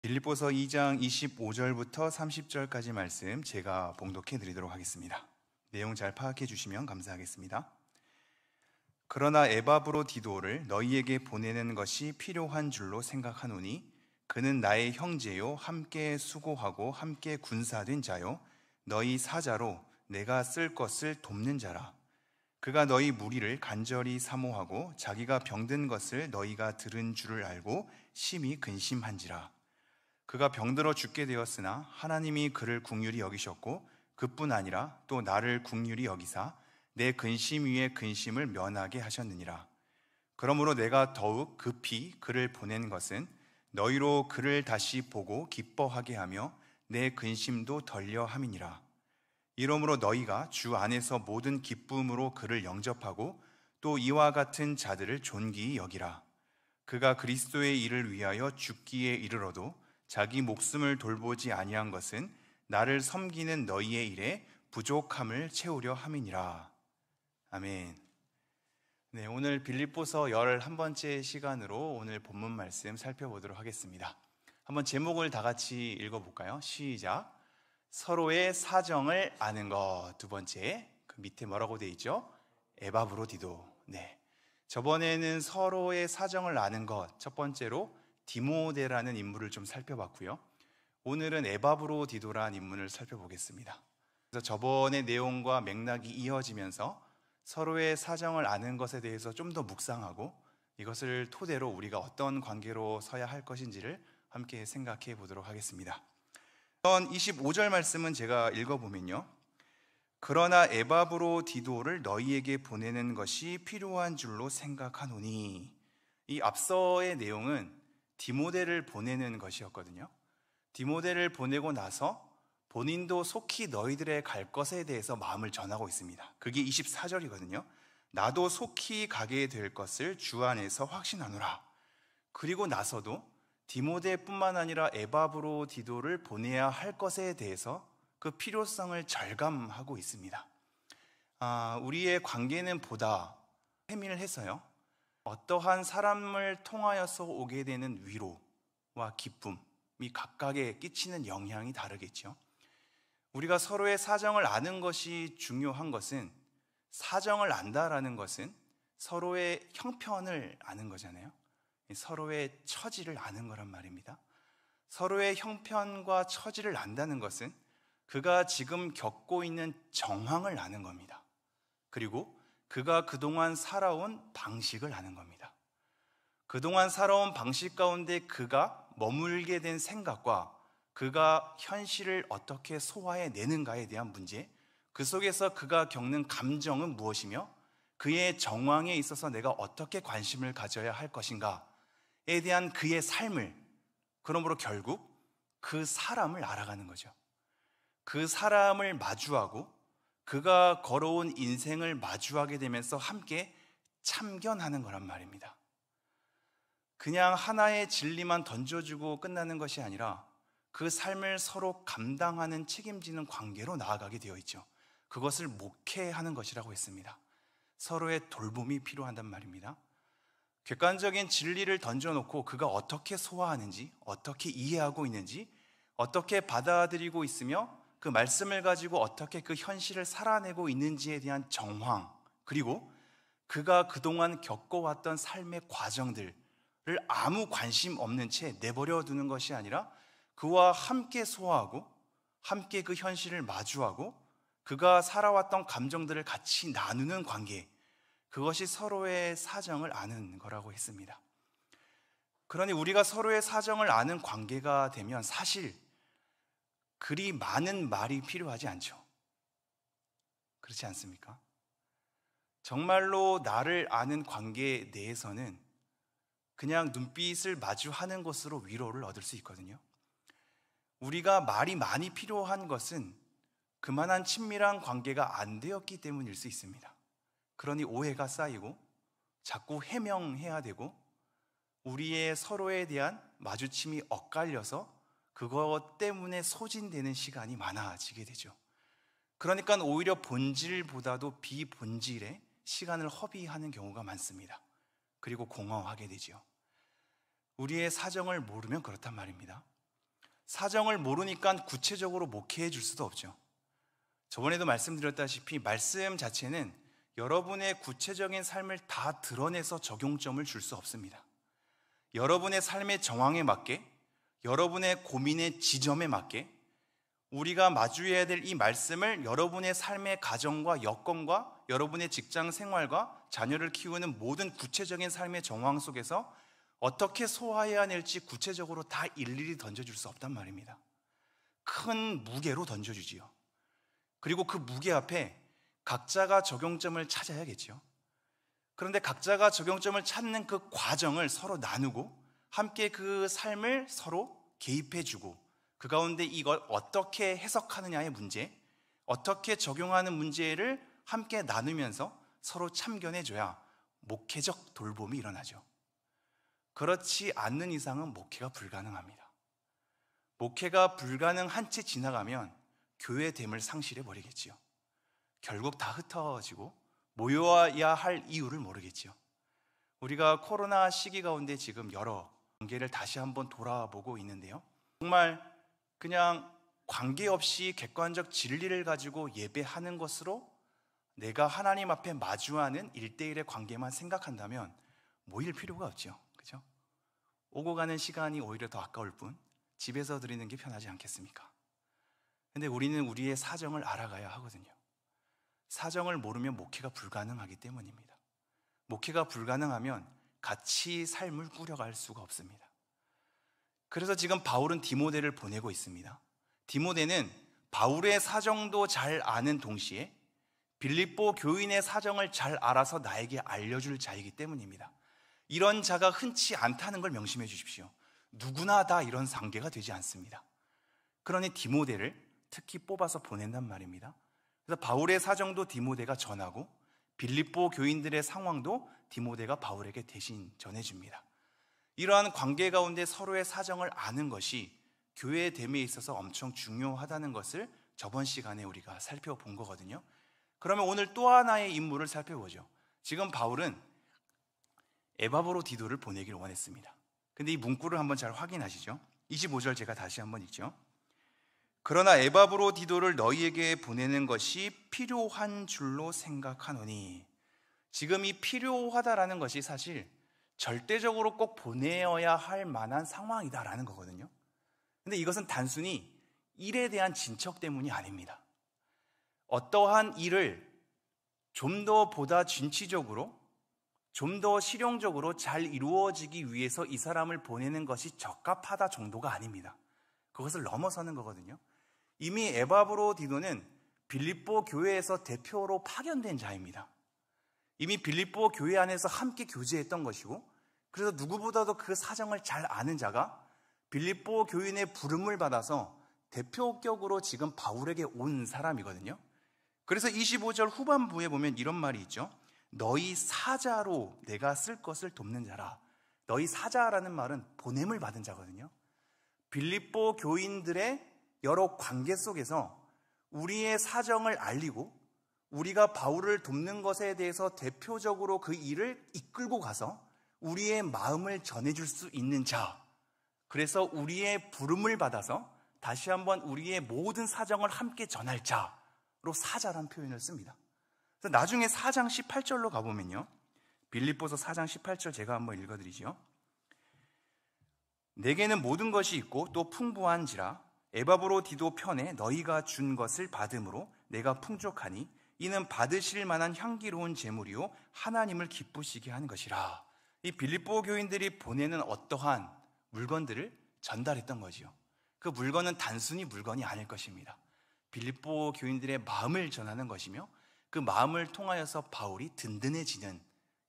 빌립보서 2장 25절부터 30절까지 말씀 제가 봉독해 드리도록 하겠습니다. 내용 잘 파악해 주시면 감사하겠습니다. 그러나 에바브로디도를 너희에게 보내는 것이 필요한 줄로 생각하노니 그는 나의 형제요 함께 수고하고 함께 군사된 자요 너희 사자로 내가 쓸 것을 돕는 자라. 그가 너희 무리를 간절히 사모하고 자기가 병든 것을 너희가 들은 줄을 알고 심히 근심한지라. 그가 병들어 죽게 되었으나 하나님이 그를 긍휼히 여기셨고 그뿐 아니라 또 나를 긍휼히 여기사 내 근심 위에 근심을 면하게 하셨느니라. 그러므로 내가 더욱 급히 그를 보낸 것은 너희로 그를 다시 보고 기뻐하게 하며 내 근심도 덜려 함이니라. 이러므로 너희가 주 안에서 모든 기쁨으로 그를 영접하고 또 이와 같은 자들을 존귀히 여기라. 그가 그리스도의 일을 위하여 죽기에 이르러도 자기 목숨을 돌보지 아니한 것은 나를 섬기는 너희의 일에 부족함을 채우려 함이니라. 아멘. 네, 오늘 빌립보서 11번째 시간으로 오늘 본문 말씀 살펴보도록 하겠습니다. 한번 제목을 다 같이 읽어볼까요? 시작. 서로의 사정을 아는 것. 두 번째, 그 밑에 뭐라고 되어 있죠? 에바브로디도. 네, 저번에는 서로의 사정을 아는 것, 첫 번째로 디모데라는 인물을 좀 살펴봤고요. 오늘은 에바브로디도라는 인물을 살펴보겠습니다. 그래서 저번의 내용과 맥락이 이어지면서 서로의 사정을 아는 것에 대해서 좀 더 묵상하고 이것을 토대로 우리가 어떤 관계로 서야 할 것인지를 함께 생각해 보도록 하겠습니다. 25절 말씀은 제가 읽어보면요. 그러나 에바브로디도를 너희에게 보내는 것이 필요한 줄로 생각하노니, 이 앞서의 내용은 디모데를 보내는 것이었거든요. 디모데를 보내고 나서 본인도 속히 너희들의 갈 것에 대해서 마음을 전하고 있습니다. 그게 24절이거든요. 나도 속히 가게 될 것을 주 안에서 확신하노라. 그리고 나서도 디모데뿐만 아니라 에바브로디도를 보내야 할 것에 대해서 그 필요성을 절감하고 있습니다. 우리의 관계는 보다 세밀해서요, 어떠한 사람을 통하여서 오게 되는 위로와 기쁨이 각각에 끼치는 영향이 다르겠죠. 우리가 서로의 사정을 아는 것이 중요한 것은, 사정을 안다라는 것은 서로의 형편을 아는 거잖아요. 서로의 처지를 아는 거란 말입니다. 서로의 형편과 처지를 안다는 것은 그가 지금 겪고 있는 정황을 아는 겁니다. 그리고 그가 그동안 살아온 방식을 아는 겁니다. 그동안 살아온 방식 가운데 그가 머물게 된 생각과 그가 현실을 어떻게 소화해내는가에 대한 문제, 그 속에서 그가 겪는 감정은 무엇이며 그의 정황에 있어서 내가 어떻게 관심을 가져야 할 것인가에 대한 그의 삶을, 그러므로 결국 그 사람을 알아가는 거죠. 그 사람을 마주하고 그가 걸어온 인생을 마주하게 되면서 함께 참견하는 거란 말입니다. 그냥 하나의 진리만 던져주고 끝나는 것이 아니라 그 삶을 서로 감당하는, 책임지는 관계로 나아가게 되어 있죠. 그것을 목회하는 것이라고 했습니다. 서로의 돌봄이 필요하단 말입니다. 객관적인 진리를 던져놓고 그가 어떻게 소화하는지, 어떻게 이해하고 있는지, 어떻게 받아들이고 있으며 그 말씀을 가지고 어떻게 그 현실을 살아내고 있는지에 대한 정황, 그리고 그가 그동안 겪어왔던 삶의 과정들을 아무 관심 없는 채 내버려 두는 것이 아니라 그와 함께 소화하고 함께 그 현실을 마주하고 그가 살아왔던 감정들을 같이 나누는 관계, 그것이 서로의 사정을 아는 거라고 했습니다. 그러니 우리가 서로의 사정을 아는 관계가 되면 사실 그리 많은 말이 필요하지 않죠. 그렇지 않습니까? 정말로 나를 아는 관계 내에서는 그냥 눈빛을 마주하는 것으로 위로를 얻을 수 있거든요. 우리가 말이 많이 필요한 것은 그만한 친밀한 관계가 안 되었기 때문일 수 있습니다. 그러니 오해가 쌓이고 자꾸 해명해야 되고 우리의 서로에 대한 마주침이 엇갈려서 그것 때문에 소진되는 시간이 많아지게 되죠. 그러니까 오히려 본질보다도 비본질에 시간을 허비하는 경우가 많습니다. 그리고 공허하게 되죠. 우리의 사정을 모르면 그렇단 말입니다. 사정을 모르니까 구체적으로 목회해 줄 수도 없죠. 저번에도 말씀드렸다시피 말씀 자체는 여러분의 구체적인 삶을 다 드러내서 적용점을 줄 수 없습니다. 여러분의 삶의 정황에 맞게, 여러분의 고민의 지점에 맞게 우리가 마주해야 될 이 말씀을 여러분의 삶의 가정과 여건과 여러분의 직장 생활과 자녀를 키우는 모든 구체적인 삶의 정황 속에서 어떻게 소화해야 할지 구체적으로 다 일일이 던져줄 수 없단 말입니다. 큰 무게로 던져주지요. 그리고 그 무게 앞에 각자가 적용점을 찾아야겠죠. 그런데 각자가 적용점을 찾는 그 과정을 서로 나누고 함께 그 삶을 서로 개입해주고 그 가운데 이걸 어떻게 해석하느냐의 문제, 어떻게 적용하는 문제를 함께 나누면서 서로 참견해줘야 목회적 돌봄이 일어나죠. 그렇지 않는 이상은 목회가 불가능합니다. 목회가 불가능한 채 지나가면 교회됨을 상실해버리겠지요. 결국 다 흩어지고 모여야 할 이유를 모르겠지요. 우리가 코로나 시기 가운데 지금 여러 관계를 다시 한번 돌아보고 있는데요. 정말 그냥 관계없이 객관적 진리를 가지고 예배하는 것으로 내가 하나님 앞에 마주하는 1대1의 관계만 생각한다면 모일 필요가 없죠. 그죠? 오고 가는 시간이 오히려 더 아까울 뿐 집에서 드리는 게 편하지 않겠습니까? 근데 우리는 우리의 사정을 알아가야 하거든요. 사정을 모르면 목회가 불가능하기 때문입니다. 목회가 불가능하면 같이 삶을 꾸려갈 수가 없습니다. 그래서 지금 바울은 디모데를 보내고 있습니다. 디모데는 바울의 사정도 잘 아는 동시에 빌립보 교인의 사정을 잘 알아서 나에게 알려줄 자이기 때문입니다. 이런 자가 흔치 않다는 걸 명심해 주십시오. 누구나 다 이런 상계가 되지 않습니다. 그러니 디모데를 특히 뽑아서 보낸단 말입니다. 그래서 바울의 사정도 디모데가 전하고 빌립보 교인들의 상황도 디모데가 바울에게 대신 전해줍니다. 이러한 관계 가운데 서로의 사정을 아는 것이 교회됨에 있어서 엄청 중요하다는 것을 저번 시간에 우리가 살펴본 거거든요. 그러면 오늘 또 하나의 인물을 살펴보죠. 지금 바울은 에바브로디도를 보내기를 원했습니다. 근데 이 문구를 한번 잘 확인하시죠. 25절 제가 다시 한번 읽죠. 그러나 에바브로디도를 너희에게 보내는 것이 필요한 줄로 생각하노니. 지금 이 필요하다라는 것이 사실 절대적으로 꼭 보내어야 할 만한 상황이다라는 거거든요. 근데 이것은 단순히 일에 대한 진척 때문이 아닙니다. 어떠한 일을 좀 더 보다 진취적으로, 좀 더 실용적으로 잘 이루어지기 위해서 이 사람을 보내는 것이 적합하다 정도가 아닙니다. 그것을 넘어서는 거거든요. 이미 에바브로디도는 빌립보 교회에서 대표로 파견된 자입니다. 이미 빌립보 교회 안에서 함께 교제했던 것이고, 그래서 누구보다도 그 사정을 잘 아는 자가 빌립보 교인의 부름을 받아서 대표격으로 지금 바울에게 온 사람이거든요. 그래서 25절 후반부에 보면 이런 말이 있죠. 너희 사자로 내가 쓸 것을 돕는 자라. 너희 사자라는 말은 보냄을 받은 자거든요. 빌립보 교인들의 여러 관계 속에서 우리의 사정을 알리고 우리가 바울을 돕는 것에 대해서 대표적으로 그 일을 이끌고 가서 우리의 마음을 전해줄 수 있는 자, 그래서 우리의 부름을 받아서 다시 한번 우리의 모든 사정을 함께 전할 자로 사자라는 표현을 씁니다. 그래서 나중에 4장 18절로 가보면요, 빌립보서 4장 18절 제가 한번 읽어드리죠. 내게는 모든 것이 있고 또 풍부한지라 에바브로디도 편에 너희가 준 것을 받음으로 내가 풍족하니 이는 받으실 만한 향기로운 제물이요 하나님을 기쁘시게 하는 것이라. 이 빌립보 교인들이 보내는 어떠한 물건들을 전달했던 거지요. 그 물건은 단순히 물건이 아닐 것입니다. 빌립보 교인들의 마음을 전하는 것이며 그 마음을 통하여서 바울이 든든해지는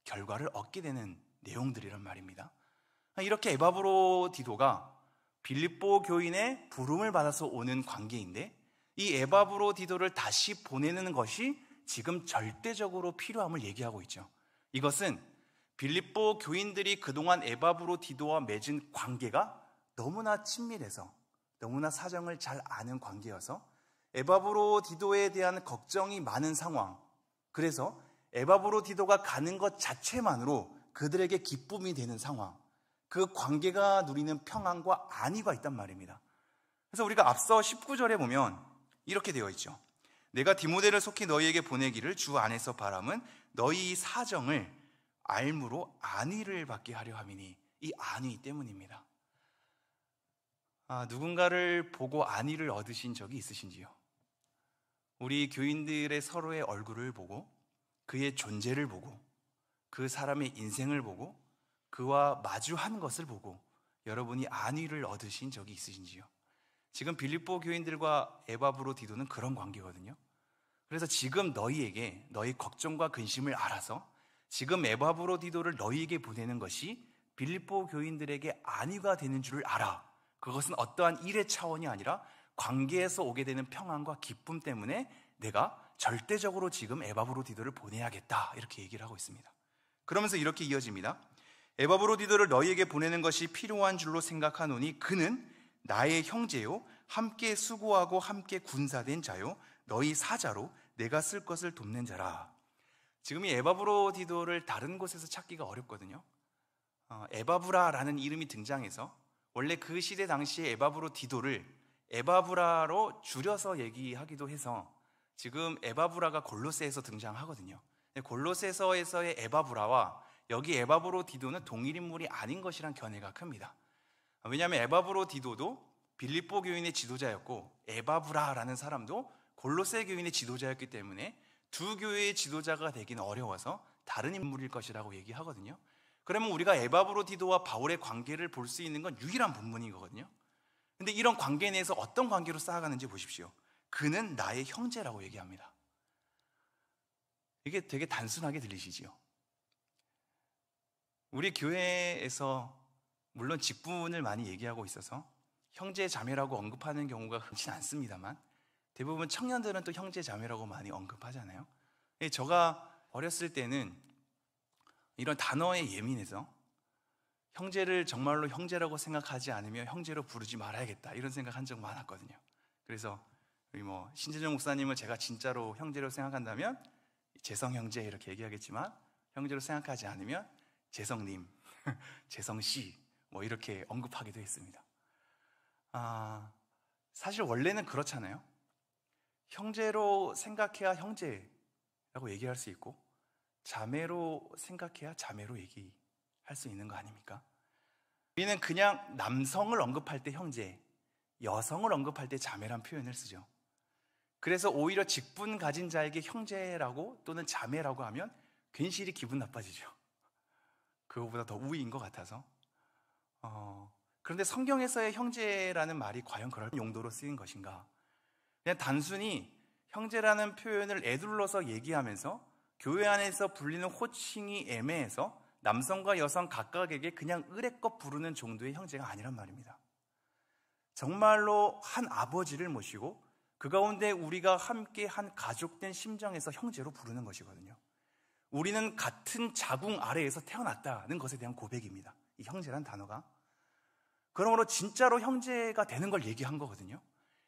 결과를 얻게 되는 내용들이란 말입니다. 이렇게 에바브로디도가 빌립보 교인의 부름을 받아서 오는 관계인데, 이 에바브로디도를 다시 보내는 것이 지금 절대적으로 필요함을 얘기하고 있죠. 이것은 빌립보 교인들이 그동안 에바브로디도와 맺은 관계가 너무나 친밀해서 너무나 사정을 잘 아는 관계여서 에바브로디도에 대한 걱정이 많은 상황, 그래서 에바브로디도가 가는 것 자체만으로 그들에게 기쁨이 되는 상황, 그 관계가 누리는 평안과 안위가 있단 말입니다. 그래서 우리가 앞서 19절에 보면 이렇게 되어 있죠. 내가 디모데를 속히 너희에게 보내기를 주 안에서 바람은 너희 사정을 알므로 안위를 받게 하려 함이니, 이 안위 때문입니다. 누군가를 보고 안위를 얻으신 적이 있으신지요? 우리 교인들의 서로의 얼굴을 보고, 그의 존재를 보고, 그 사람의 인생을 보고, 그와 마주한 것을 보고 여러분이 안위를 얻으신 적이 있으신지요? 지금 빌립보 교인들과 에바브로디도는 그런 관계거든요. 그래서 지금 너희에게 너희 걱정과 근심을 알아서 지금 에바브로디도를 너희에게 보내는 것이 빌립보 교인들에게 안위가 되는 줄을 알아. 그것은 어떠한 일의 차원이 아니라 관계에서 오게 되는 평안과 기쁨 때문에 내가 절대적으로 지금 에바브로디도를 보내야겠다, 이렇게 얘기를 하고 있습니다. 그러면서 이렇게 이어집니다. 에바브로디도를 너희에게 보내는 것이 필요한 줄로 생각하노니 그는 나의 형제요 함께 수고하고 함께 군사된 자요 너희 사자로 내가 쓸 것을 돕는 자라. 지금 이 에바브로디도를 다른 곳에서 찾기가 어렵거든요. 에바브라라는 이름이 등장해서 원래 그 시대 당시에 에바브로디도를 에바브라로 줄여서 얘기하기도 해서 지금 에바브라가 골로새에서 등장하거든요. 골로새서에서의 에바브라와 여기 에바브로디도는 동일 인물이 아닌 것이란 견해가 큽니다. 왜냐하면 에바브로디도도 빌립보 교인의 지도자였고 에바브라라는 사람도 골로새 교인의 지도자였기 때문에 두 교회의 지도자가 되기는 어려워서 다른 인물일 것이라고 얘기하거든요. 그러면 우리가 에바브로디도와 바울의 관계를 볼 수 있는 건 유일한 본문이거든요. 근데 이런 관계에 대해서 어떤 관계로 쌓아가는지 보십시오. 그는 나의 형제라고 얘기합니다. 이게 되게 단순하게 들리시지요? 우리 교회에서 물론 직분을 많이 얘기하고 있어서 형제 자매라고 언급하는 경우가 흔치 않습니다만 대부분 청년들은 또 형제 자매라고 많이 언급하잖아요. 제가 어렸을 때는 이런 단어에 예민해서 형제를 정말로 형제라고 생각하지 않으면 형제로 부르지 말아야겠다, 이런 생각한 적 많았거든요. 그래서 우리 신재정 목사님을 제가 진짜로 형제로 생각한다면 재성 형제 이렇게 얘기하겠지만 형제로 생각하지 않으면 재성님, 재성씨 이렇게 언급하기도 했습니다. 사실 원래는 그렇잖아요. 형제로 생각해야 형제라고 얘기할 수 있고 자매로 생각해야 자매로 얘기할 수 있는 거 아닙니까? 우리는 그냥 남성을 언급할 때 형제, 여성을 언급할 때 자매란 표현을 쓰죠. 그래서 오히려 직분 가진 자에게 형제라고 또는 자매라고 하면 괜시리 기분 나빠지죠. 그거보다 더 우위인 것 같아서. 그런데 성경에서의 형제라는 말이 과연 그럴 용도로 쓰인 것인가? 그냥 단순히 형제라는 표현을 에둘러서 얘기하면서 교회 안에서 불리는 호칭이 애매해서 남성과 여성 각각에게 그냥 의례껏 부르는 정도의 형제가 아니란 말입니다. 정말로 한 아버지를 모시고 그 가운데 우리가 함께 한 가족된 심정에서 형제로 부르는 것이거든요. 우리는 같은 자궁 아래에서 태어났다는 것에 대한 고백입니다. 이 형제란 단어가. 그러므로 진짜로 형제가 되는 걸 얘기한 거거든요.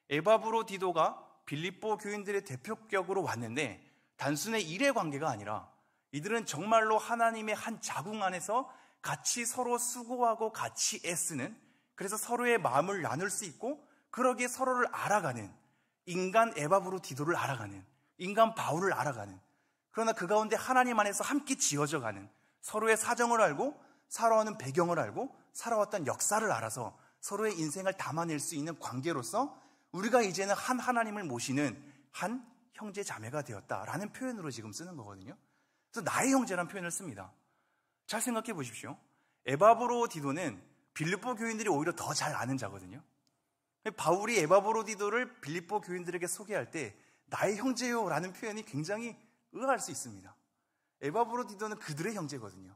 에바브로디도가 빌립보 교인들의 대표격으로 왔는데 단순히 일의 관계가 아니라 이들은 정말로 하나님의 한 자궁 안에서 같이 서로 수고하고 같이 애쓰는, 그래서 서로의 마음을 나눌 수 있고 그러기에 서로를 알아가는, 인간 에바브로디도를 알아가는, 인간 바울을 알아가는, 그러나 그 가운데 하나님 안에서 함께 지어져가는, 서로의 사정을 알고 살아오는 배경을 알고 살아왔던 역사를 알아서 서로의 인생을 담아낼 수 있는 관계로서 우리가 이제는 한 하나님을 모시는 한 형제 자매가 되었다라는 표현으로 지금 쓰는 거거든요. 그래서 나의 형제라는 표현을 씁니다. 잘 생각해 보십시오. 에바브로디도는 빌립보 교인들이 오히려 더 잘 아는 자거든요. 바울이 에바브로디도를 빌립보 교인들에게 소개할 때 나의 형제요 라는 표현이 굉장히 의아할 수 있습니다. 에바브로디도는 그들의 형제거든요.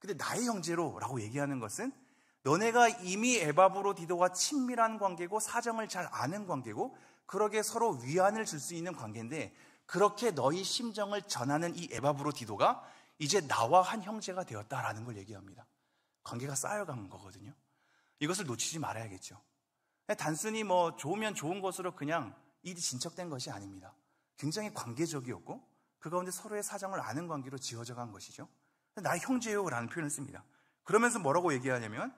근데 나의 형제로 라고 얘기하는 것은 너네가 이미 에바브로디도와 친밀한 관계고 사정을 잘 아는 관계고 그러게 서로 위안을 줄 수 있는 관계인데 그렇게 너희 심정을 전하는 이 에바브로디도가 이제 나와 한 형제가 되었다라는 걸 얘기합니다. 관계가 쌓여간 거거든요. 이것을 놓치지 말아야겠죠. 단순히 좋으면 좋은 것으로 그냥 일이 진척된 것이 아닙니다. 굉장히 관계적이었고 그 가운데 서로의 사정을 아는 관계로 지어져 간 것이죠. 나의 형제요 라는 표현을 씁니다. 그러면서 뭐라고 얘기하냐면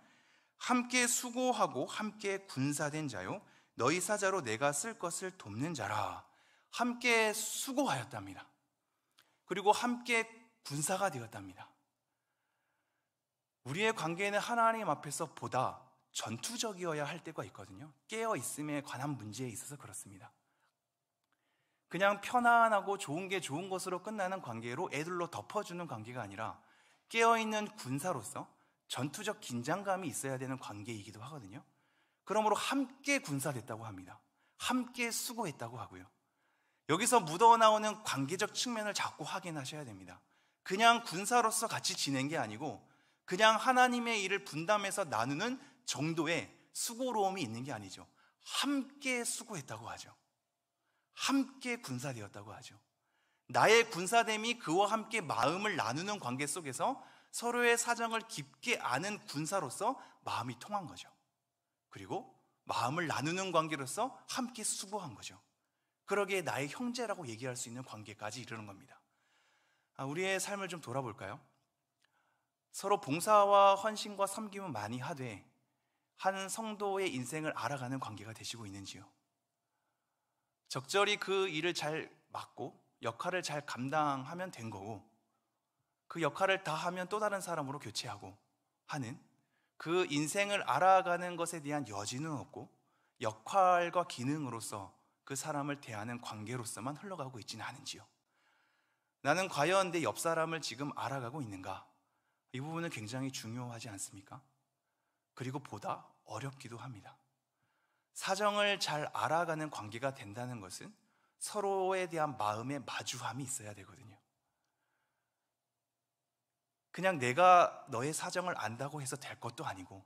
함께 수고하고 함께 군사된 자요 너희 사자로 내가 쓸 것을 돕는 자라. 함께 수고하였답니다. 그리고 함께 군사가 되었답니다. 우리의 관계는 하나님 앞에서 보다 전투적이어야 할 때가 있거든요. 깨어있음에 관한 문제에 있어서 그렇습니다. 그냥 편안하고 좋은 게 좋은 것으로 끝나는 관계로 애들로 덮어주는 관계가 아니라 깨어있는 군사로서 전투적 긴장감이 있어야 되는 관계이기도 하거든요. 그러므로 함께 군사됐다고 합니다. 함께 수고했다고 하고요. 여기서 묻어나오는 관계적 측면을 자꾸 확인하셔야 됩니다. 그냥 군사로서 같이 지낸 게 아니고 그냥 하나님의 일을 분담해서 나누는 정도의 수고로움이 있는 게 아니죠. 함께 수고했다고 하죠. 함께 군사되었다고 하죠. 나의 군사됨이 그와 함께 마음을 나누는 관계 속에서 서로의 사정을 깊게 아는 군사로서 마음이 통한 거죠. 그리고 마음을 나누는 관계로서 함께 수고한 거죠. 그러기에 나의 형제라고 얘기할 수 있는 관계까지 이르는 겁니다. 우리의 삶을 좀 돌아볼까요? 서로 봉사와 헌신과 섬김은 많이 하되 한 성도의 인생을 알아가는 관계가 되시고 있는지요? 적절히 그 일을 잘 맡고 역할을 잘 감당하면 된 거고 그 역할을 다 하면 또 다른 사람으로 교체하고 하는 그 인생을 알아가는 것에 대한 여지는 없고 역할과 기능으로서 그 사람을 대하는 관계로서만 흘러가고 있지는 않은지요? 나는 과연 내 옆 사람을 지금 알아가고 있는가? 이 부분은 굉장히 중요하지 않습니까? 그리고 보다 어렵기도 합니다. 사정을 잘 알아가는 관계가 된다는 것은 서로에 대한 마음의 마주함이 있어야 되거든요. 그냥 내가 너의 사정을 안다고 해서 될 것도 아니고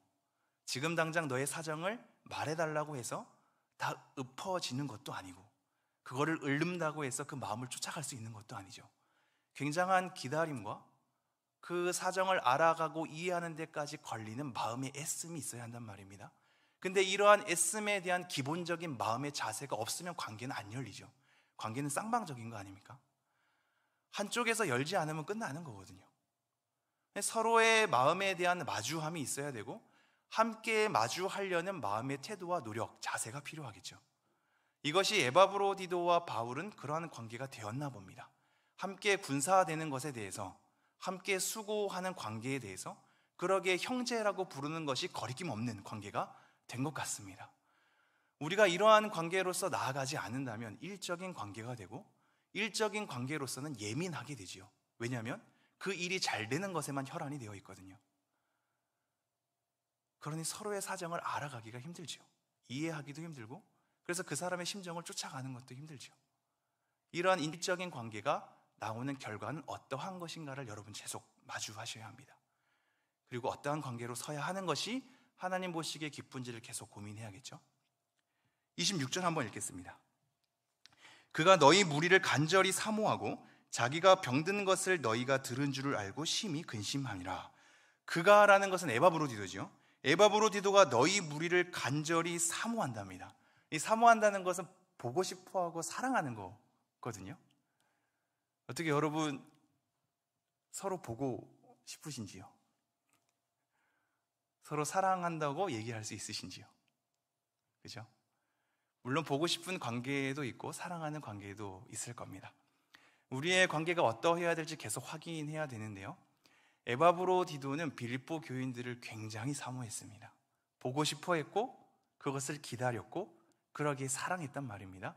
지금 당장 너의 사정을 말해달라고 해서 다 읊어지는 것도 아니고 그거를 읊는다고 해서 그 마음을 쫓아갈 수 있는 것도 아니죠. 굉장한 기다림과 그 사정을 알아가고 이해하는 데까지 걸리는 마음의 애씀이 있어야 한단 말입니다. 근데 이러한 애씀에 대한 기본적인 마음의 자세가 없으면 관계는 안 열리죠. 관계는 쌍방적인 거 아닙니까? 한쪽에서 열지 않으면 끝나는 거거든요. 서로의 마음에 대한 마주함이 있어야 되고 함께 마주하려는 마음의 태도와 노력, 자세가 필요하겠죠. 이것이 에바브로디도와 바울은 그러한 관계가 되었나 봅니다. 함께 군사되는 것에 대해서, 함께 수고하는 관계에 대해서 그러기에 형제라고 부르는 것이 거리낌 없는 관계가 된 것 같습니다. 우리가 이러한 관계로서 나아가지 않는다면 일적인 관계가 되고 일적인 관계로서는 예민하게 되지요. 왜냐하면 그 일이 잘 되는 것에만 혈안이 되어 있거든요. 그러니 서로의 사정을 알아가기가 힘들죠. 이해하기도 힘들고 그래서 그 사람의 심정을 쫓아가는 것도 힘들죠. 이러한 인격적인 관계가 나오는 결과는 어떠한 것인가를 여러분 계속 마주하셔야 합니다. 그리고 어떠한 관계로 서야 하는 것이 하나님 보시기에 기쁜지를 계속 고민해야겠죠. 26절 한번 읽겠습니다. 그가 너희 무리를 간절히 사모하고 자기가 병든 것을 너희가 들은 줄을 알고 심히 근심하니라. 그가라는 것은 에바브로디도죠. 에바브로디도가 너희 무리를 간절히 사모한답니다. 이 사모한다는 것은 보고 싶어하고 사랑하는 거거든요. 어떻게 여러분 서로 보고 싶으신지요? 서로 사랑한다고 얘기할 수 있으신지요? 그죠? 물론 보고 싶은 관계도 있고 사랑하는 관계도 있을 겁니다. 우리의 관계가 어떠해야 될지 계속 확인해야 되는데요. 에바브로디도는 빌립보 교인들을 굉장히 사모했습니다. 보고 싶어 했고 그것을 기다렸고 그러기에 사랑했단 말입니다.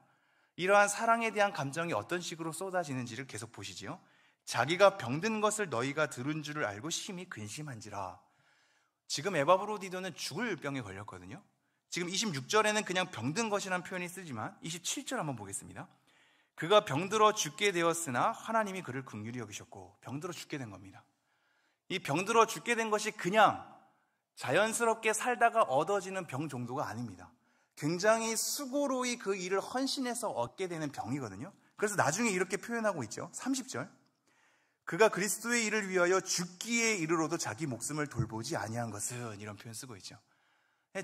이러한 사랑에 대한 감정이 어떤 식으로 쏟아지는지를 계속 보시지요. 자기가 병든 것을 너희가 들은 줄을 알고 심히 근심한지라. 지금 에바브로디도는 죽을 병에 걸렸거든요. 지금 26절에는 그냥 병든 것이라는 표현이 쓰지만 27절 한번 보겠습니다. 그가 병들어 죽게 되었으나 하나님이 그를 긍휼히 여기셨고, 병들어 죽게 된 겁니다. 이 병들어 죽게 된 것이 그냥 자연스럽게 살다가 얻어지는 병 정도가 아닙니다. 굉장히 수고로이 그 일을 헌신해서 얻게 되는 병이거든요. 그래서 나중에 이렇게 표현하고 있죠. 30절. 그가 그리스도의 일을 위하여 죽기에 이르러도 자기 목숨을 돌보지 아니한 것은, 이런 표현 쓰고 있죠.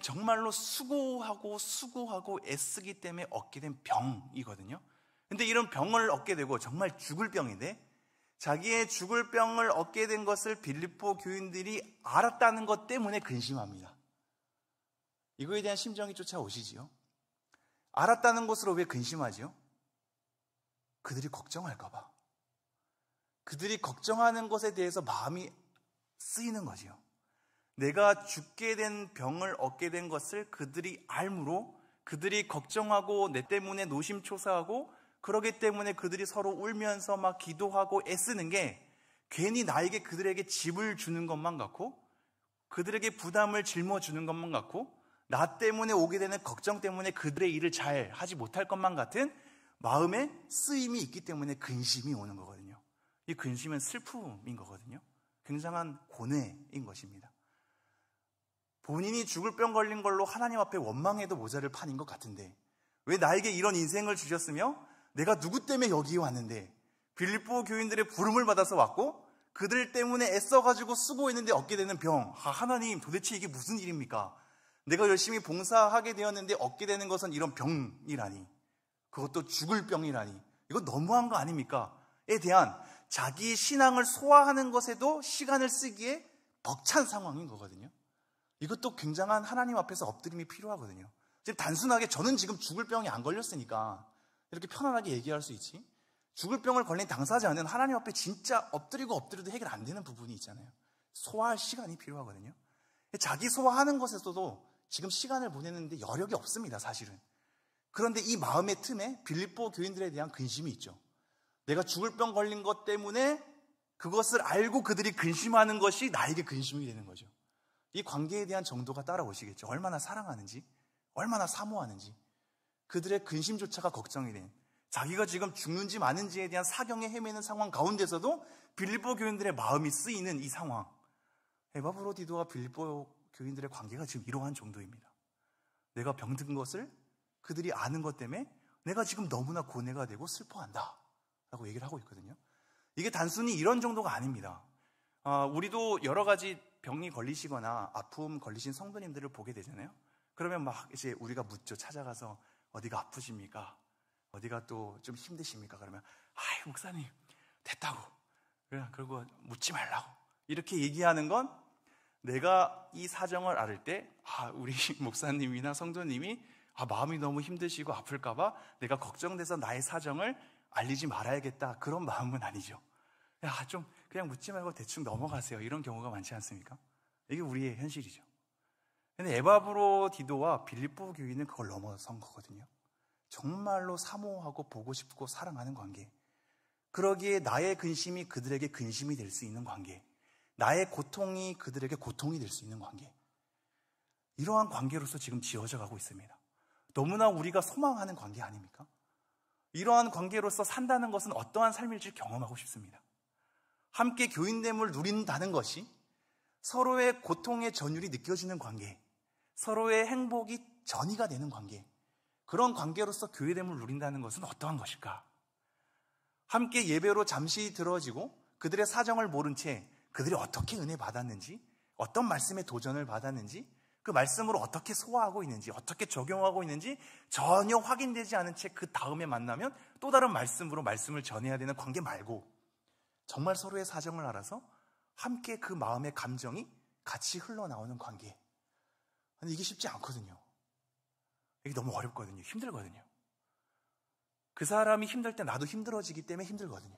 정말로 수고하고 애쓰기 때문에 얻게 된 병이거든요. 근데 이런 병을 얻게 되고 정말 죽을 병인데 자기의 죽을 병을 얻게 된 것을 빌립보 교인들이 알았다는 것 때문에 근심합니다. 이거에 대한 심정이 쫓아오시지요. 알았다는 것으로 왜 근심하지요? 그들이 걱정할까 봐. 그들이 걱정하는 것에 대해서 마음이 쓰이는 거지요. 내가 죽게 된 병을 얻게 된 것을 그들이 알므로 그들이 걱정하고 내 때문에 노심초사하고 그러기 때문에 그들이 서로 울면서 막 기도하고 애쓰는 게 괜히 나에게 그들에게 집을 주는 것만 같고 그들에게 부담을 짊어주는 것만 같고 나 때문에 오게 되는 걱정 때문에 그들의 일을 잘 하지 못할 것만 같은 마음에 쓰임이 있기 때문에 근심이 오는 거거든요. 이 근심은 슬픔인 거거든요. 굉장한 고뇌인 것입니다. 본인이 죽을 병 걸린 걸로 하나님 앞에 원망해도 모자를 판인 것 같은데 왜 나에게 이런 인생을 주셨으며 내가 누구 때문에 여기에 왔는데 빌립보 교인들의 부름을 받아서 왔고 그들 때문에 애써가지고 수고했는데 얻게 되는 병. 하나님 도대체 이게 무슨 일입니까? 내가 열심히 봉사하게 되었는데 얻게 되는 것은 이런 병이라니, 그것도 죽을 병이라니, 이거 너무한 거 아닙니까? 에 대한 자기 신앙을 소화하는 것에도 시간을 쓰기에 벅찬 상황인 거거든요. 이것도 굉장한 하나님 앞에서 엎드림이 필요하거든요. 지금 단순하게 저는 지금 죽을 병이 안 걸렸으니까 이렇게 편안하게 얘기할 수 있지, 죽을 병을 걸린 당사자는 하나님 앞에 진짜 엎드리고 엎드려도 해결 안 되는 부분이 있잖아요. 소화할 시간이 필요하거든요. 자기 소화하는 것에서도 지금 시간을 보내는데 여력이 없습니다, 사실은. 그런데 이 마음의 틈에 빌립보 교인들에 대한 근심이 있죠. 내가 죽을 병 걸린 것 때문에 그것을 알고 그들이 근심하는 것이 나에게 근심이 되는 거죠. 이 관계에 대한 정도가 따라오시겠죠. 얼마나 사랑하는지, 얼마나 사모하는지, 그들의 근심조차가 걱정이 된, 자기가 지금 죽는지 마는지에 대한 사경에 헤매는 상황 가운데서도 빌립보 교인들의 마음이 쓰이는 이 상황. 에바브로디도와 빌립보 교인들의 관계가 지금 이러한 정도입니다. 내가 병든 것을 그들이 아는 것 때문에 내가 지금 너무나 고뇌가 되고 슬퍼한다 라고 얘기를 하고 있거든요. 이게 단순히 이런 정도가 아닙니다. 우리도 여러 가지 병이 걸리시거나 아픔 걸리신 성도님들을 보게 되잖아요. 그러면 막 이제 우리가 묻죠. 찾아가서 어디가 아프십니까? 어디가 또 좀 힘드십니까? 그러면 아이 목사님 됐다고, 그리고 묻지 말라고 이렇게 얘기하는 건 내가 이 사정을 알을 때 우리 목사님이나 성도님이 마음이 너무 힘드시고 아플까 봐 내가 걱정돼서 나의 사정을 알리지 말아야겠다, 그런 마음은 아니죠. 좀 그냥 묻지 말고 대충 넘어가세요, 이런 경우가 많지 않습니까? 이게 우리의 현실이죠. 근데 에바브로디도와 빌립보 교인은 그걸 넘어선 거거든요. 정말로 사모하고 보고 싶고 사랑하는 관계, 그러기에 나의 근심이 그들에게 근심이 될 수 있는 관계, 나의 고통이 그들에게 고통이 될 수 있는 관계, 이러한 관계로서 지금 지어져 가고 있습니다. 너무나 우리가 소망하는 관계 아닙니까? 이러한 관계로서 산다는 것은 어떠한 삶일지 경험하고 싶습니다. 함께 교인됨을 누린다는 것이 서로의 고통의 전율이 느껴지는 관계, 서로의 행복이 전이가 되는 관계, 그런 관계로서 교회됨을 누린다는 것은 어떠한 것일까? 함께 예배로 잠시 들어지고 그들의 사정을 모른 채 그들이 어떻게 은혜 받았는지, 어떤 말씀에 도전을 받았는지, 그 말씀으로 어떻게 소화하고 있는지, 어떻게 적용하고 있는지 전혀 확인되지 않은 채 그 다음에 만나면 또 다른 말씀으로 말씀을 전해야 되는 관계 말고 정말 서로의 사정을 알아서 함께 그 마음의 감정이 같이 흘러나오는 관계. 근데 이게 쉽지 않거든요. 이게 너무 어렵거든요. 힘들거든요. 그 사람이 힘들 때 나도 힘들어지기 때문에 힘들거든요.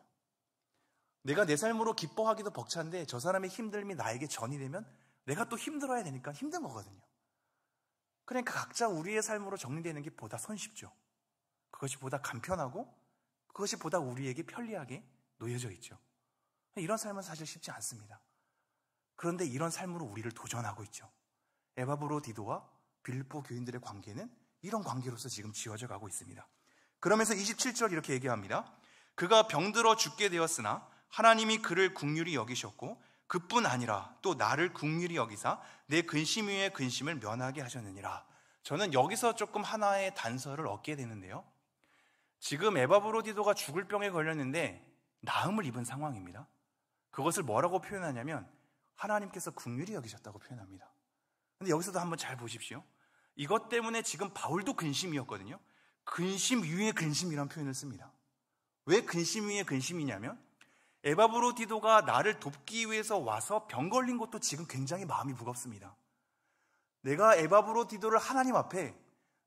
내가 내 삶으로 기뻐하기도 벅찬데 저 사람의 힘듦이 나에게 전이 되면 내가 또 힘들어야 되니까 힘든 거거든요. 그러니까 각자 우리의 삶으로 정리되는 게 보다 손쉽죠. 그것이 보다 간편하고 그것이 보다 우리에게 편리하게 놓여져 있죠. 이런 삶은 사실 쉽지 않습니다. 그런데 이런 삶으로 우리를 도전하고 있죠. 에바브로디도와 빌립보 교인들의 관계는 이런 관계로서 지금 지어져 가고 있습니다. 그러면서 27절 이렇게 얘기합니다. 그가 병들어 죽게 되었으나 하나님이 그를 긍휼히 여기셨고 그뿐 아니라 또 나를 긍휼히 여기사 내 근심 위에 근심을 면하게 하셨느니라. 저는 여기서 조금 하나의 단서를 얻게 되는데요. 지금 에바브로디도가 죽을 병에 걸렸는데 나음을 입은 상황입니다. 그것을 뭐라고 표현하냐면 하나님께서 긍휼히 여기셨다고 표현합니다. 근데 여기서도 한번 잘 보십시오. 이것 때문에 지금 바울도 근심이었거든요. 근심 위에 근심이라는 표현을 씁니다. 왜 근심 위에 근심이냐면 에바브로디도가 나를 돕기 위해서 와서 병 걸린 것도 지금 굉장히 마음이 무겁습니다. 내가 에바브로디도를 하나님 앞에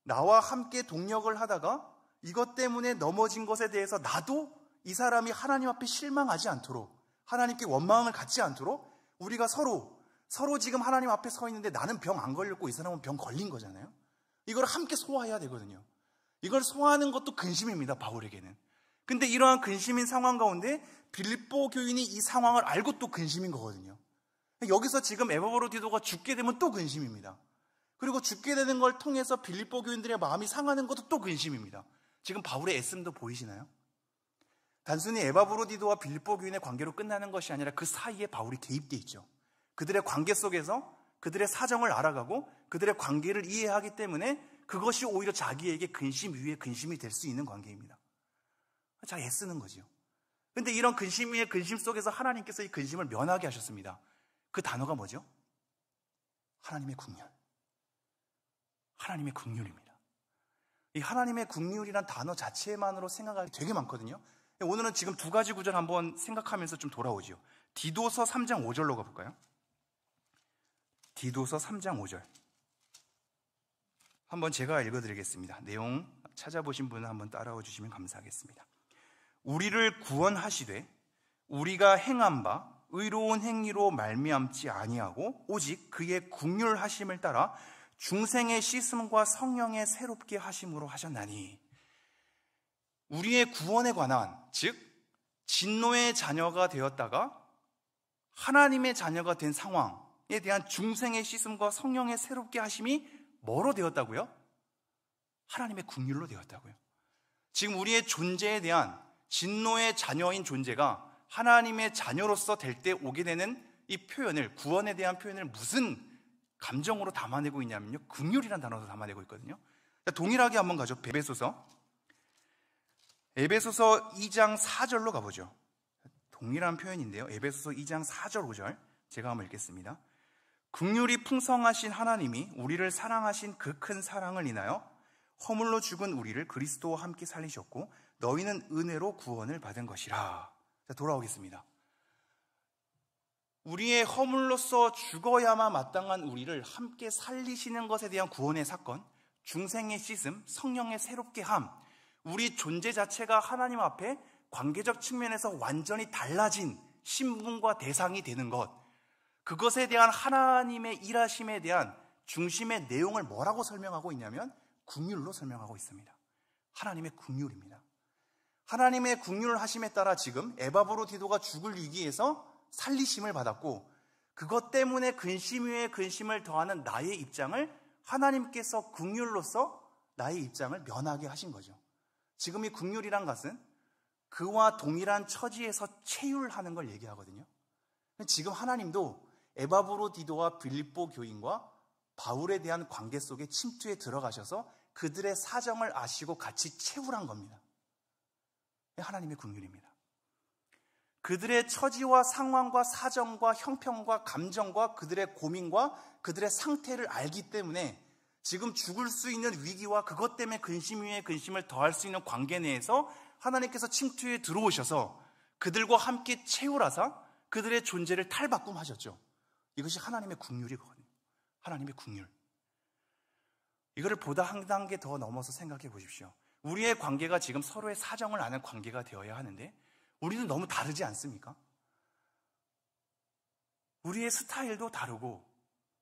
나와 함께 동력을 하다가 이것 때문에 넘어진 것에 대해서 나도 이 사람이 하나님 앞에 실망하지 않도록, 하나님께 원망을 갖지 않도록 우리가 서로 지금 하나님 앞에 서 있는데 나는 병 안 걸렸고 이 사람은 병 걸린 거잖아요. 이걸 함께 소화해야 되거든요. 이걸 소화하는 것도 근심입니다, 바울에게는. 근데 이러한 근심인 상황 가운데 빌립보 교인이 이 상황을 알고 또 근심인 거거든요. 여기서 지금 에바브로디도가 죽게 되면 또 근심입니다. 그리고 죽게 되는 걸 통해서 빌립보 교인들의 마음이 상하는 것도 또 근심입니다. 지금 바울의 애씀도 보이시나요? 단순히 에바브로디도와 빌립보 교인의 관계로 끝나는 것이 아니라 그 사이에 바울이 개입되어 있죠. 그들의 관계 속에서 그들의 사정을 알아가고 그들의 관계를 이해하기 때문에 그것이 오히려 자기에게 근심 위에 근심이 될 수 있는 관계입니다. 잘 애쓰는 거죠. 그런데 이런 근심 위에 근심 속에서 하나님께서 이 근심을 면하게 하셨습니다. 그 단어가 뭐죠? 하나님의 긍휼. 하나님의 긍휼입니다. 이 하나님의 긍휼이란 단어 자체만으로 생각하기 되게 많거든요. 오늘은 지금 두 가지 구절 한번 생각하면서 좀 돌아오죠. 디도서 3장 5절로 가볼까요? 디도서 3장 5절. 한번 제가 읽어드리겠습니다. 내용 찾아보신 분은 한번 따라와 주시면 감사하겠습니다. 우리를 구원하시되 우리가 행한 바 의로운 행위로 말미암지 아니하고 오직 그의 긍휼하심을 따라 중생의 씻음과 성령의 새롭게 하심으로 하셨나니. 우리의 구원에 관한, 즉 진노의 자녀가 되었다가 하나님의 자녀가 된 상황에 대한 중생의 씻음과 성령의 새롭게 하심이 뭐로 되었다고요? 하나님의 긍휼로 되었다고요. 지금 우리의 존재에 대한 진노의 자녀인 존재가 하나님의 자녀로서 될 때 오게 되는 이 표현을, 구원에 대한 표현을 무슨 감정으로 담아내고 있냐면요, 긍휼이라는 단어로 담아내고 있거든요. 동일하게 한번 가죠. 에베소서 2장 4절로 가보죠. 동일한 표현인데요. 에베소서 2장 4절 5절 제가 한번 읽겠습니다. 긍휼이 풍성하신 하나님이 우리를 사랑하신 그 큰 사랑을 인하여 허물로 죽은 우리를 그리스도와 함께 살리셨고 너희는 은혜로 구원을 받은 것이라. 자, 돌아오겠습니다. 우리의 허물로서 죽어야만 마땅한 우리를 함께 살리시는 것에 대한 구원의 사건, 중생의 씻음, 성령의 새롭게 함, 우리 존재 자체가 하나님 앞에 관계적 측면에서 완전히 달라진 신분과 대상이 되는 것, 그것에 대한 하나님의 일하심에 대한 중심의 내용을 뭐라고 설명하고 있냐면 긍휼로 설명하고 있습니다. 하나님의 긍휼입니다. 하나님의 긍휼하심에 따라 지금 에바브로디도가 죽을 위기에서 살리심을 받았고, 그것 때문에 근심 위에 근심을 더하는 나의 입장을 하나님께서 긍휼로서 나의 입장을 면하게 하신 거죠. 지금 이 긍휼이란 것은 그와 동일한 처지에서 체휼하는 걸 얘기하거든요. 지금 하나님도 에바브로디도와 빌립보 교인과 바울에 대한 관계 속에 침투에 들어가셔서 그들의 사정을 아시고 같이 채우란 겁니다. 하나님의 긍휼입니다. 그들의 처지와 상황과 사정과 형편과 감정과 그들의 고민과 그들의 상태를 알기 때문에 지금 죽을 수 있는 위기와 그것 때문에 근심 위에 근심을 더할 수 있는 관계 내에서 하나님께서 침투에 들어오셔서 그들과 함께 채우라사 그들의 존재를 탈바꿈하셨죠. 이것이 하나님의 긍휼이거든요. 하나님의 긍휼. 이거를 보다 한 단계 더 넘어서 생각해 보십시오. 우리의 관계가 지금 서로의 사정을 아는 관계가 되어야 하는데 우리는 너무 다르지 않습니까? 우리의 스타일도 다르고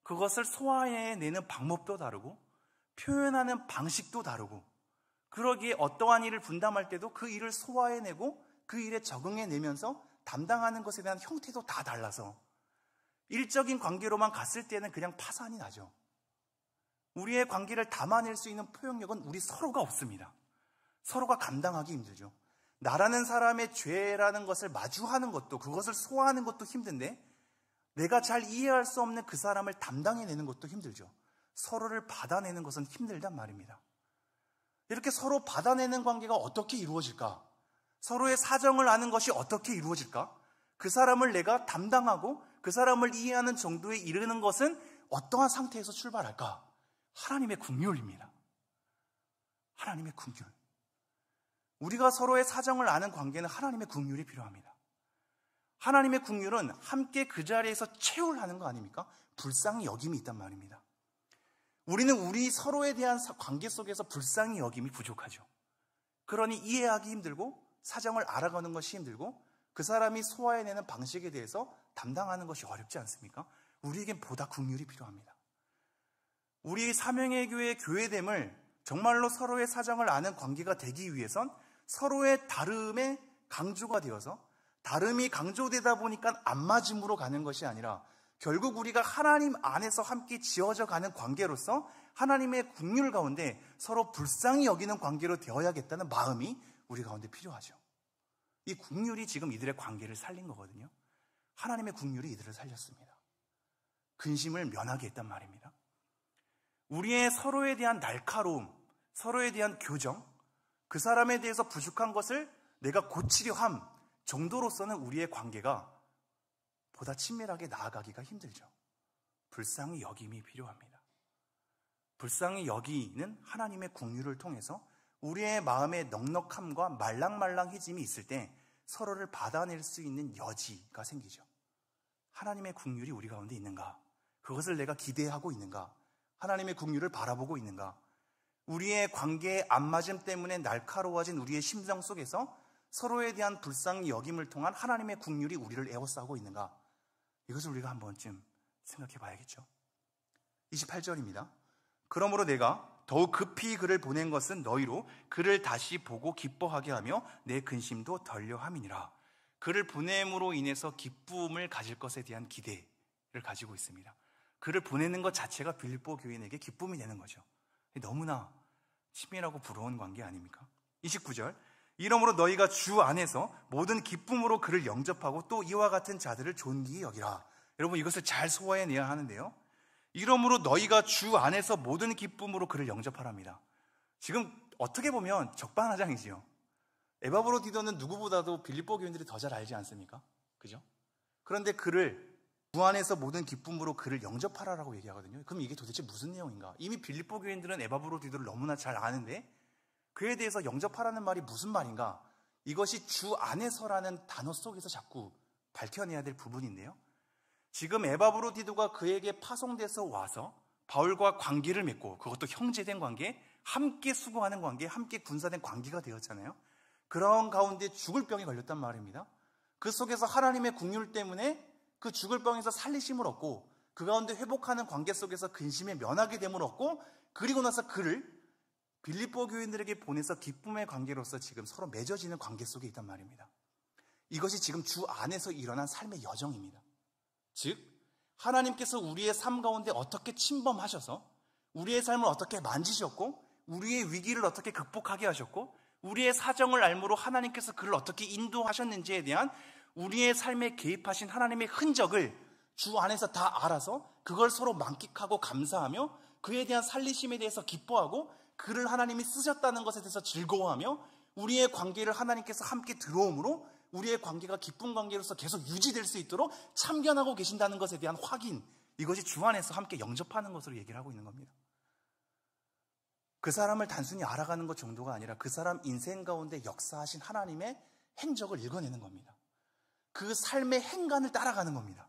그것을 소화해내는 방법도 다르고 표현하는 방식도 다르고, 그러기에 어떠한 일을 분담할 때도 그 일을 소화해내고 그 일에 적응해내면서 담당하는 것에 대한 형태도 다 달라서 일적인 관계로만 갔을 때는 그냥 파산이 나죠. 우리의 관계를 담아낼 수 있는 표현력은 우리 서로가 없습니다. 서로가 감당하기 힘들죠. 나라는 사람의 죄라는 것을 마주하는 것도, 그것을 소화하는 것도 힘든데 내가 잘 이해할 수 없는 그 사람을 담당해내는 것도 힘들죠. 서로를 받아내는 것은 힘들단 말입니다. 이렇게 서로 받아내는 관계가 어떻게 이루어질까? 서로의 사정을 아는 것이 어떻게 이루어질까? 그 사람을 내가 담당하고 그 사람을 이해하는 정도에 이르는 것은 어떠한 상태에서 출발할까? 하나님의 긍휼입니다. 하나님의 긍휼. 우리가 서로의 사정을 아는 관계는 하나님의 긍휼이 필요합니다. 하나님의 긍휼은 함께 그 자리에서 채울하는 거 아닙니까? 불쌍히 여김이 있단 말입니다. 우리는 우리 서로에 대한 관계 속에서 불쌍히 여김이 부족하죠. 그러니 이해하기 힘들고 사정을 알아가는 것이 힘들고 그 사람이 소화해내는 방식에 대해서 담당하는 것이 어렵지 않습니까? 우리에겐 보다 긍휼이 필요합니다. 우리 사명의 교회 교회됨을 정말로 서로의 사정을 아는 관계가 되기 위해선 서로의 다름에 강조가 되어서 다름이 강조되다 보니까 안 맞음으로 가는 것이 아니라 결국 우리가 하나님 안에서 함께 지어져 가는 관계로서 하나님의 긍휼 가운데 서로 불쌍히 여기는 관계로 되어야겠다는 마음이 우리 가운데 필요하죠. 이 긍휼이 지금 이들의 관계를 살린 거거든요. 하나님의 긍휼이 이들을 살렸습니다. 근심을 면하게 했단 말입니다. 우리의 서로에 대한 날카로움, 서로에 대한 교정, 그 사람에 대해서 부족한 것을 내가 고치려 함 정도로서는 우리의 관계가 보다 친밀하게 나아가기가 힘들죠. 불쌍히 여김이 필요합니다. 불쌍히 여기는 하나님의 긍휼을 통해서 우리의 마음의 넉넉함과 말랑말랑해짐이 있을 때 서로를 받아낼 수 있는 여지가 생기죠. 하나님의 긍휼이 우리 가운데 있는가? 그것을 내가 기대하고 있는가? 하나님의 긍휼을 바라보고 있는가? 우리의 관계의 안맞음 때문에 날카로워진 우리의 심정 속에서 서로에 대한 불쌍히 여김을 통한 하나님의 긍휼이 우리를 에워싸고 있는가? 이것을 우리가 한 번쯤 생각해 봐야겠죠. 28절입니다. 그러므로 내가 더욱 급히 그를 보낸 것은 너희로 그를 다시 보고 기뻐하게 하며 내 근심도 덜려함이니라. 그를 보냄으로 인해서 기쁨을 가질 것에 대한 기대를 가지고 있습니다. 그를 보내는 것 자체가 빌립보 교인에게 기쁨이 되는 거죠. 너무나 친밀하고 부러운 관계 아닙니까? 29절. 이러므로 너희가 주 안에서 모든 기쁨으로 그를 영접하고 또 이와 같은 자들을 존귀히 여기라. 여러분, 이것을 잘 소화해내야 하는데요. 이러므로 너희가 주 안에서 모든 기쁨으로 그를 영접하랍니다. 지금 어떻게 보면 적반하장이지요. 에바브로디도는 누구보다도 빌립보 교인들이 더 잘 알지 않습니까? 그죠? 그런데 그를 주 안에서 모든 기쁨으로 그를 영접하라라고 얘기하거든요. 그럼 이게 도대체 무슨 내용인가? 이미 빌립보 교인들은 에바브로디도를 너무나 잘 아는데 그에 대해서 영접하라는 말이 무슨 말인가? 이것이 주 안에서라는 단어 속에서 자꾸 밝혀내야 될 부분인데요. 지금 에바브로디도가 그에게 파송돼서 와서 바울과 관계를 맺고, 그것도 형제된 관계, 함께 수고하는 관계, 함께 군사된 관계가 되었잖아요. 그런 가운데 죽을 병에 걸렸단 말입니다. 그 속에서 하나님의 긍휼 때문에 그 죽을 병에서 살리심을 얻고 그 가운데 회복하는 관계 속에서 근심에 면하게 됨을 얻고, 그리고 나서 그를 빌립보 교인들에게 보내서 기쁨의 관계로서 지금 서로 맺어지는 관계 속에 있단 말입니다. 이것이 지금 주 안에서 일어난 삶의 여정입니다. 즉, 하나님께서 우리의 삶 가운데 어떻게 침범하셔서 우리의 삶을 어떻게 만지셨고 우리의 위기를 어떻게 극복하게 하셨고 우리의 사정을 알므로 하나님께서 그를 어떻게 인도하셨는지에 대한 우리의 삶에 개입하신 하나님의 흔적을 주 안에서 다 알아서 그걸 서로 만끽하고 감사하며 그에 대한 살리심에 대해서 기뻐하고 그를 하나님이 쓰셨다는 것에 대해서 즐거워하며 우리의 관계를 하나님께서 함께 들어옴으로 우리의 관계가 기쁜 관계로서 계속 유지될 수 있도록 참견하고 계신다는 것에 대한 확인, 이것이 주 안에서 함께 영접하는 것으로 얘기를 하고 있는 겁니다. 그 사람을 단순히 알아가는 것 정도가 아니라 그 사람 인생 가운데 역사하신 하나님의 행적을 읽어내는 겁니다. 그 삶의 행간을 따라가는 겁니다.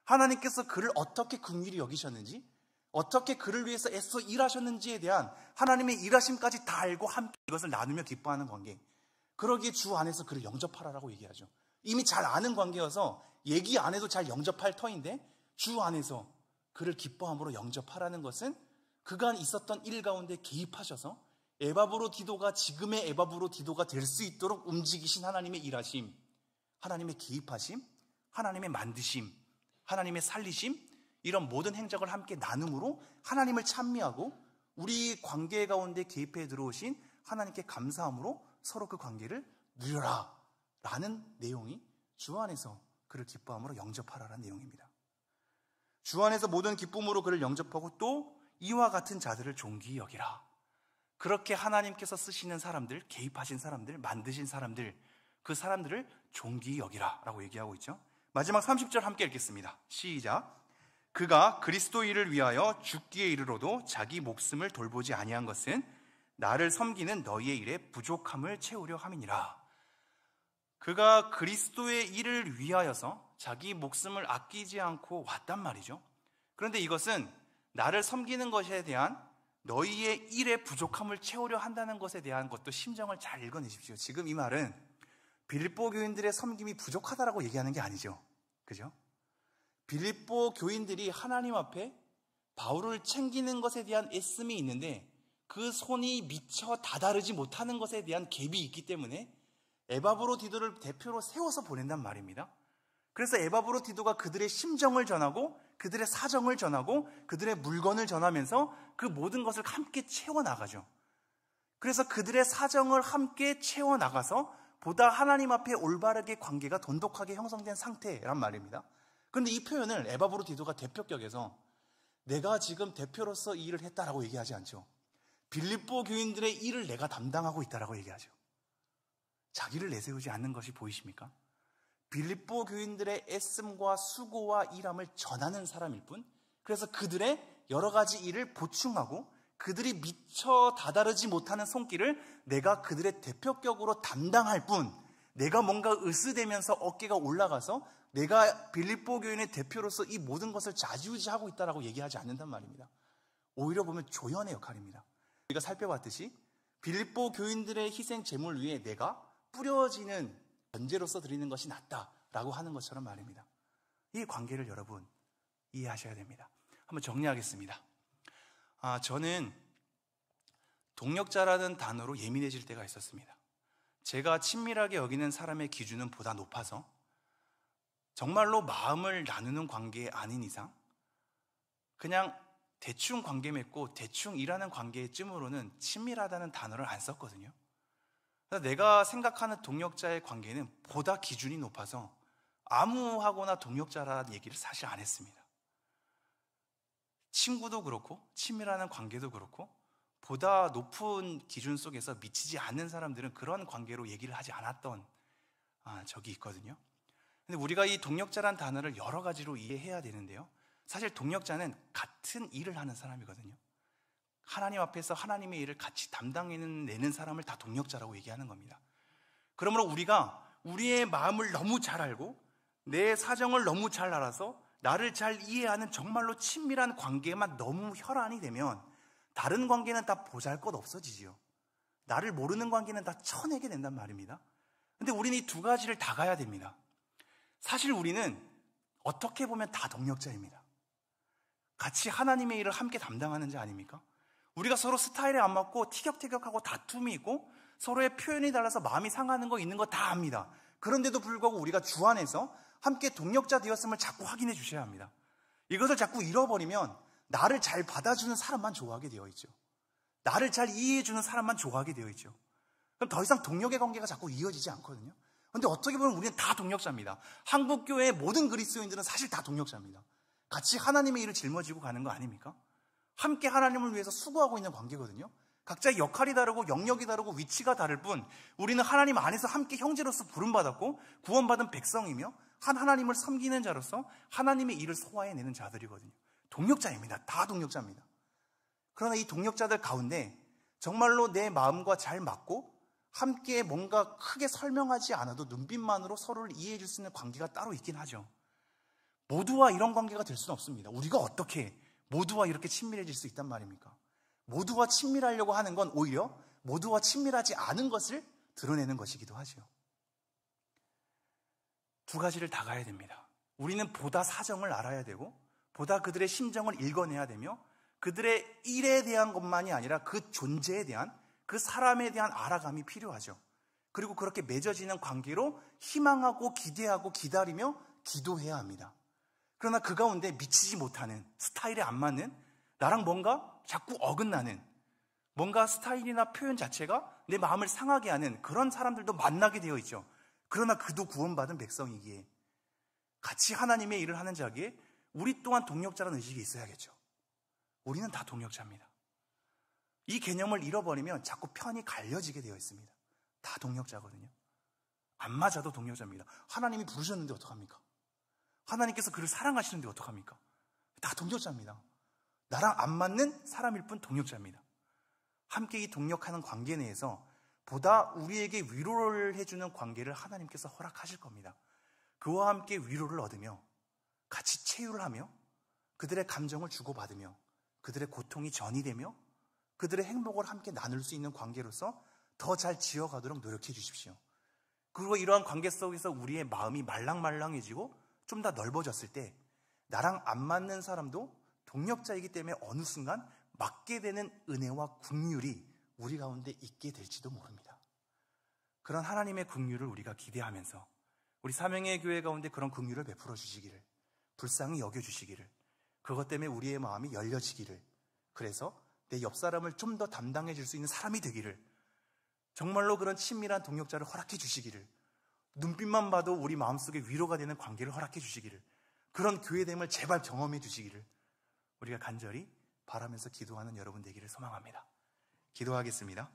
하나님께서 그를 어떻게 긍휼히 여기셨는지, 어떻게 그를 위해서 애써 일하셨는지에 대한 하나님의 일하심까지 다 알고 함께 이것을 나누며 기뻐하는 관계, 그러기에 주 안에서 그를 영접하라라고 얘기하죠. 이미 잘 아는 관계여서 얘기 안 해도 잘 영접할 터인데 주 안에서 그를 기뻐함으로 영접하라는 것은 그간 있었던 일 가운데 개입하셔서 에바브로디도가 지금의 에바브로디도가 될 수 있도록 움직이신 하나님의 일하심, 하나님의 개입하심, 하나님의 만드심, 하나님의 살리심, 이런 모든 행적을 함께 나눔으로 하나님을 찬미하고 우리 관계 가운데 개입해 들어오신 하나님께 감사함으로 서로 그 관계를 누려라 라는 내용이 주 안에서 그를 기뻐함으로 영접하라라는 내용입니다. 주 안에서 모든 기쁨으로 그를 영접하고 또 이와 같은 자들을 존귀히 여기라. 그렇게 하나님께서 쓰시는 사람들, 개입하신 사람들, 만드신 사람들, 그 사람들을 존귀히 여기라 라고 얘기하고 있죠. 마지막 30절 함께 읽겠습니다. 시작. 그가 그리스도 일을 위하여 죽기에 이르러도 자기 목숨을 돌보지 아니한 것은 나를 섬기는 너희의 일에 부족함을 채우려 함이니라. 그가 그리스도의 일을 위하여서 자기 목숨을 아끼지 않고 왔단 말이죠. 그런데 이것은 나를 섬기는 것에 대한 너희의 일의 부족함을 채우려 한다는 것에 대한 것도 심정을 잘 읽어내십시오. 지금 이 말은 빌립보 교인들의 섬김이 부족하다라고 얘기하는 게 아니죠. 그죠? 빌립보 교인들이 하나님 앞에 바울을 챙기는 것에 대한 애씀이 있는데 그 손이 미처 다다르지 못하는 것에 대한 갭이 있기 때문에 에바브로디도를 대표로 세워서 보낸단 말입니다. 그래서 에바브로디도가 그들의 심정을 전하고 그들의 사정을 전하고 그들의 물건을 전하면서 그 모든 것을 함께 채워나가죠. 그래서 그들의 사정을 함께 채워나가서 보다 하나님 앞에 올바르게 관계가 돈독하게 형성된 상태란 말입니다. 그런데 이 표현을 에바브로디도가 대표격에서 내가 지금 대표로서 이 일을 했다라고 얘기하지 않죠. 빌립보 교인들의 일을 내가 담당하고 있다라고 얘기하죠. 자기를 내세우지 않는 것이 보이십니까? 빌립보 교인들의 애씀과 수고와 일함을 전하는 사람일 뿐, 그래서 그들의 여러 가지 일을 보충하고 그들이 미처 다다르지 못하는 손길을 내가 그들의 대표격으로 담당할 뿐, 내가 뭔가 으스대면서 어깨가 올라가서 내가 빌립보 교인의 대표로서 이 모든 것을 좌지우지하고 있다라고 얘기하지 않는단 말입니다. 오히려 보면 조연의 역할입니다. 우리가 살펴봤듯이 빌립보 교인들의 희생 제물 위에 내가 뿌려지는 번제로서 드리는 것이 낫다라고 하는 것처럼 말입니다. 이 관계를 여러분 이해하셔야 됩니다. 한번 정리하겠습니다. 저는 동력자라는 단어로 예민해질 때가 있었습니다. 제가 친밀하게 여기는 사람의 기준은 보다 높아서 정말로 마음을 나누는 관계 아닌 이상 그냥 대충 관계 맺고 대충 일하는 관계쯤으로는 친밀하다는 단어를 안 썼거든요. 그래서 내가 생각하는 동력자의 관계는 보다 기준이 높아서 아무하고나 동력자라는 얘기를 사실 안 했습니다. 친구도 그렇고 친밀하는 관계도 그렇고 보다 높은 기준 속에서 미치지 않는 사람들은 그런 관계로 얘기를 하지 않았던 적이 있거든요. 근데 우리가 이 동력자란 단어를 여러 가지로 이해해야 되는데요. 사실 동력자는 같은 일을 하는 사람이거든요. 하나님 앞에서 하나님의 일을 같이 담당해내는 사람을 다 동력자라고 얘기하는 겁니다. 그러므로 우리가 우리의 마음을 너무 잘 알고 내 사정을 너무 잘 알아서 나를 잘 이해하는 정말로 친밀한 관계만 너무 혈안이 되면 다른 관계는 다 보잘것 없어지지요. 나를 모르는 관계는 다 쳐내게 된단 말입니다. 근데 우리는 이 두 가지를 다 가야 됩니다. 사실 우리는 어떻게 보면 다 동력자입니다. 같이 하나님의 일을 함께 담당하는 자 아닙니까? 우리가 서로 스타일에 안 맞고 티격태격하고 다툼이 있고 서로의 표현이 달라서 마음이 상하는 거 있는 거 다 압니다. 그런데도 불구하고 우리가 주 안에서 함께 동력자 되었음을 자꾸 확인해 주셔야 합니다. 이것을 자꾸 잃어버리면 나를 잘 받아주는 사람만 좋아하게 되어 있죠. 나를 잘 이해해 주는 사람만 좋아하게 되어 있죠. 그럼 더 이상 동력의 관계가 자꾸 이어지지 않거든요. 그런데 어떻게 보면 우리는 다 동력자입니다. 한국교회의 모든 그리스도인들은 사실 다 동력자입니다. 같이 하나님의 일을 짊어지고 가는 거 아닙니까? 함께 하나님을 위해서 수고하고 있는 관계거든요. 각자의 역할이 다르고 영역이 다르고 위치가 다를 뿐 우리는 하나님 안에서 함께 형제로서 부름받았고 구원받은 백성이며 한 하나님을 섬기는 자로서 하나님의 일을 소화해내는 자들이거든요. 동력자입니다. 다 동력자입니다. 그러나 이 동력자들 가운데 정말로 내 마음과 잘 맞고 함께 뭔가 크게 설명하지 않아도 눈빛만으로 서로를 이해해 줄 수 있는 관계가 따로 있긴 하죠. 모두와 이런 관계가 될 수는 없습니다. 우리가 어떻게 모두와 이렇게 친밀해질 수 있단 말입니까? 모두와 친밀하려고 하는 건 오히려 모두와 친밀하지 않은 것을 드러내는 것이기도 하죠. 두 가지를 다 가야 됩니다. 우리는 보다 사정을 알아야 되고 보다 그들의 심정을 읽어내야 되며 그들의 일에 대한 것만이 아니라 그 존재에 대한 그 사람에 대한 알아감이 필요하죠. 그리고 그렇게 맺어지는 관계로 희망하고 기대하고 기다리며 기도해야 합니다. 그러나 그 가운데 미치지 못하는 스타일에 안 맞는 나랑 뭔가 자꾸 어긋나는 뭔가 스타일이나 표현 자체가 내 마음을 상하게 하는 그런 사람들도 만나게 되어 있죠. 그러나 그도 구원받은 백성이기에 같이 하나님의 일을 하는 자기에 우리 또한 동력자라는 의식이 있어야겠죠. 우리는 다 동력자입니다. 이 개념을 잃어버리면 자꾸 편이 갈려지게 되어 있습니다. 다 동력자거든요. 안 맞아도 동력자입니다. 하나님이 부르셨는데 어떡합니까? 하나님께서 그를 사랑하시는데 어떡합니까? 다 동력자입니다. 나랑 안 맞는 사람일 뿐 동력자입니다. 함께 이 동력하는 관계 내에서 보다 우리에게 위로를 해주는 관계를 하나님께서 허락하실 겁니다. 그와 함께 위로를 얻으며 같이 체유를 하며 그들의 감정을 주고받으며 그들의 고통이 전이 되며 그들의 행복을 함께 나눌 수 있는 관계로서 더 잘 지어가도록 노력해 주십시오. 그리고 이러한 관계 속에서 우리의 마음이 말랑말랑해지고 좀 더 넓어졌을 때 나랑 안 맞는 사람도 동력자이기 때문에 어느 순간 맞게 되는 은혜와 긍휼이 우리 가운데 있게 될지도 모릅니다. 그런 하나님의 긍휼을 우리가 기대하면서 우리 사명의 교회 가운데 그런 긍휼을 베풀어 주시기를, 불쌍히 여겨주시기를, 그것 때문에 우리의 마음이 열려지기를, 그래서 내 옆 사람을 좀 더 담당해 줄 수 있는 사람이 되기를, 정말로 그런 친밀한 동역자를 허락해 주시기를, 눈빛만 봐도 우리 마음속에 위로가 되는 관계를 허락해 주시기를, 그런 교회됨을 제발 경험해 주시기를 우리가 간절히 바라면서 기도하는 여러분 되기를 소망합니다. 기도하겠습니다.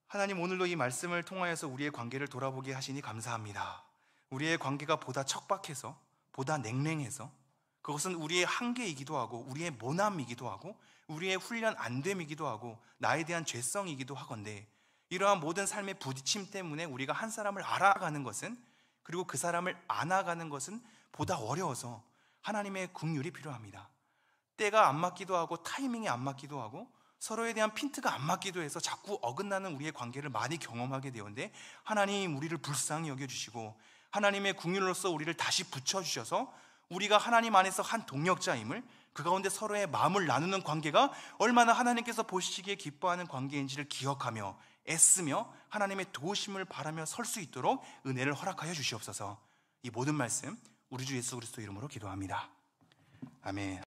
하나님, 오늘도 이 말씀을 통하여서 우리의 관계를 돌아보게 하시니 감사합니다. 우리의 관계가 보다 척박해서, 보다 냉랭해서, 그것은 우리의 한계이기도 하고 우리의 모남이기도 하고 우리의 훈련 안됨이기도 하고 나에 대한 죄성이기도 하건대, 이러한 모든 삶의 부딪힘 때문에 우리가 한 사람을 알아가는 것은, 그리고 그 사람을 안아가는 것은 보다 어려워서 하나님의 긍휼이 필요합니다. 때가 안 맞기도 하고 타이밍이 안 맞기도 하고 서로에 대한 핀트가 안 맞기도 해서 자꾸 어긋나는 우리의 관계를 많이 경험하게 되는데, 하나님 우리를 불쌍히 여겨주시고 하나님의 긍휼로서 우리를 다시 붙여주셔서 우리가 하나님 안에서 한 동력자임을, 그 가운데 서로의 마음을 나누는 관계가 얼마나 하나님께서 보시기에 기뻐하는 관계인지를 기억하며 애쓰며 하나님의 도우심을 바라며 설 수 있도록 은혜를 허락하여 주시옵소서. 이 모든 말씀 우리 주 예수 그리스도 이름으로 기도합니다. 아멘.